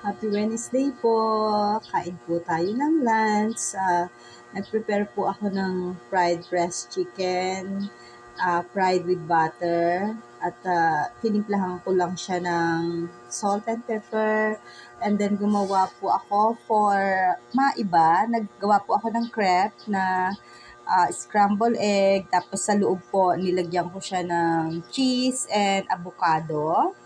Happy Wednesday po! Kain po tayo ng lunch. Nag-prepare po ako ng fried breast chicken, fried with butter. At tinimplahan ko lang siya ng salt and pepper. And then gumawa po ako for maiba. Naggawa po ako ng crepe na scrambled egg. Tapos sa loob po, nilagyan ko siya ng cheese and avocado.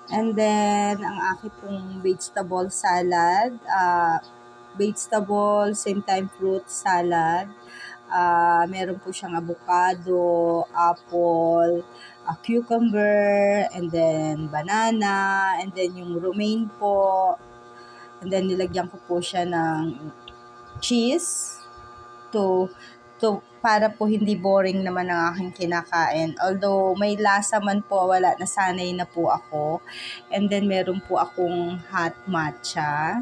And then, ang aking pong vegetable salad, vegetable, same time fruit salad. Meron po siyang avocado, apple, cucumber, and then banana, and then yung romaine po. And then, nilagyan ko po siya ng cheese to para po hindi boring naman ang aking kinakain. Although may lasa man po, wala, nasanay na po ako. And then meron po akong hot matcha.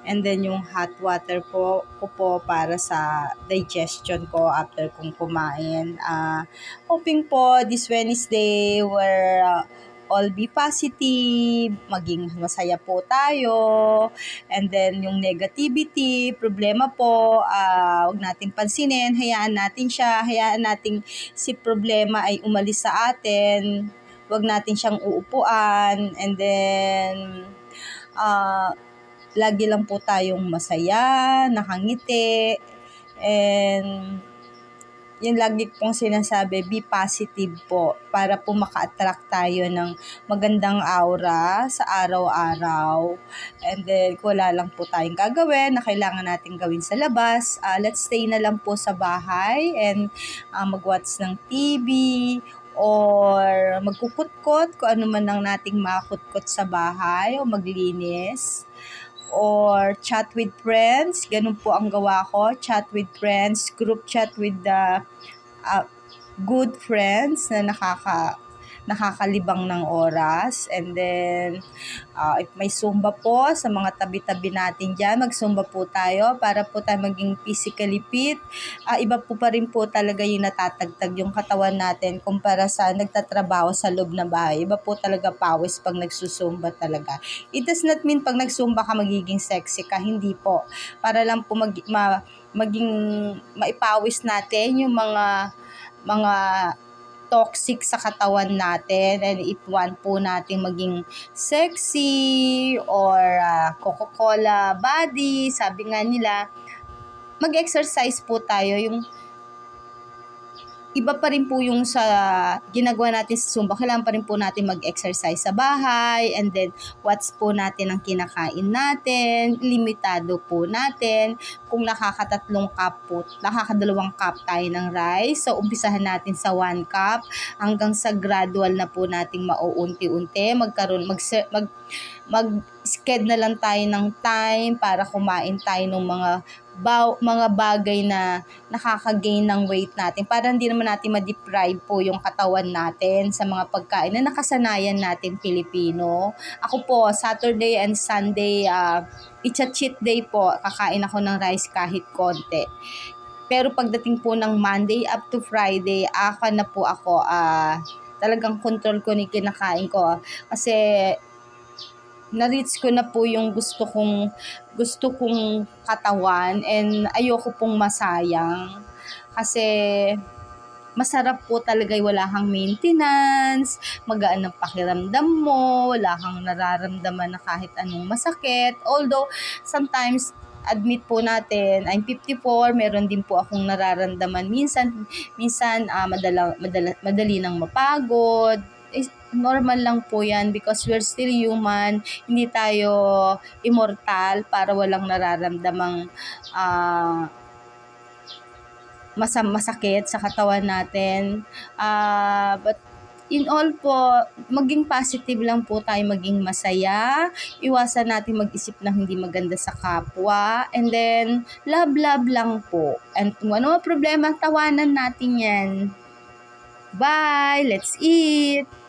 And then yung hot water po ko po para sa digestion ko after kong kumain. Hoping po this Wednesday we're all be positive, maging masaya po tayo. And then yung negativity, problema po, wag nating pansinin, hayaan natin siya, hayaan nating si problema ay umalis sa atin. Wag natin siyang uupuan. And then lagi lang po tayong masaya, nakangiti, and yung lagi pong sinasabi, be positive po para po maka-attract tayo ng magandang aura sa araw-araw. And then, kung wala lang po tayong gagawin na kailangan natin gawin sa labas, let's stay na lang po sa bahay and mag-watch ng TV or magkukutkot kung ano man ang nating makutkot sa bahay o maglinis. Or chat with friends, ganun po ang gawa ko, chat with friends, group chat with the good friends na nakakalibang ng oras. And then, if may Zumba po sa mga tabi-tabi natin dyan, mag-Zumba po tayo para po tayo maging physically fit. Iba po pa rin po talaga yung natatagtag yung katawan natin kumpara sa nagtatrabaho sa loob ng bahay. Iba po talaga pawis pag nagsusumba talaga. It does not mean pag nagsumba ka magiging sexy ka. Hindi po. Para lang po maging maipawis natin yung mga toxic sa katawan natin. And if want po natin maging sexy or Coca-Cola body, sabi nga nila, mag-exercise po tayo. Yung iba pa rin po yung sa ginagawa natin sa Zumba. Kailangan pa rin po natin mag-exercise sa bahay, and then watch po natin ang kinakain natin, limitado po natin. Kung nakakadalawang cup tayo ng rice, so umpisahan natin sa 1 cup hanggang sa gradual na po nating mauunti-unti mag-sked na lang tayo ng time para kumain tayo ng mga bagay na nakaka-gain ng weight natin para hindi naman natin ma-deprive po yung katawan natin sa mga pagkain na nakasanayan natin Pilipino. Ako po, Saturday and Sunday, it's a cheat day po. Kakain ako ng rice kahit konti. Pero pagdating po ng Monday up to Friday, na po ako, talagang control ko ni kinakain ko. Kasi na-reach ko na po yung gusto kong katawan, and ayoko pong masayang. Kasi masarap po talaga, wala kang maintenance, magaan ang pakiramdam mo, wala kang nararamdaman na kahit anong masakit. Although, sometimes, admit po natin, I'm 54, meron din po akong nararamdaman. Minsan madali nang mapagod. Normal lang po yan because we're still human. Hindi tayo immortal para walang nararamdamang masakit sa katawan natin. But in all po, maging positive lang po tayo, maging masaya. Iwasan natin mag-isip na hindi maganda sa kapwa. And then, love lang po. And kung ano problema, tawanan natin yan. Bye! Let's eat!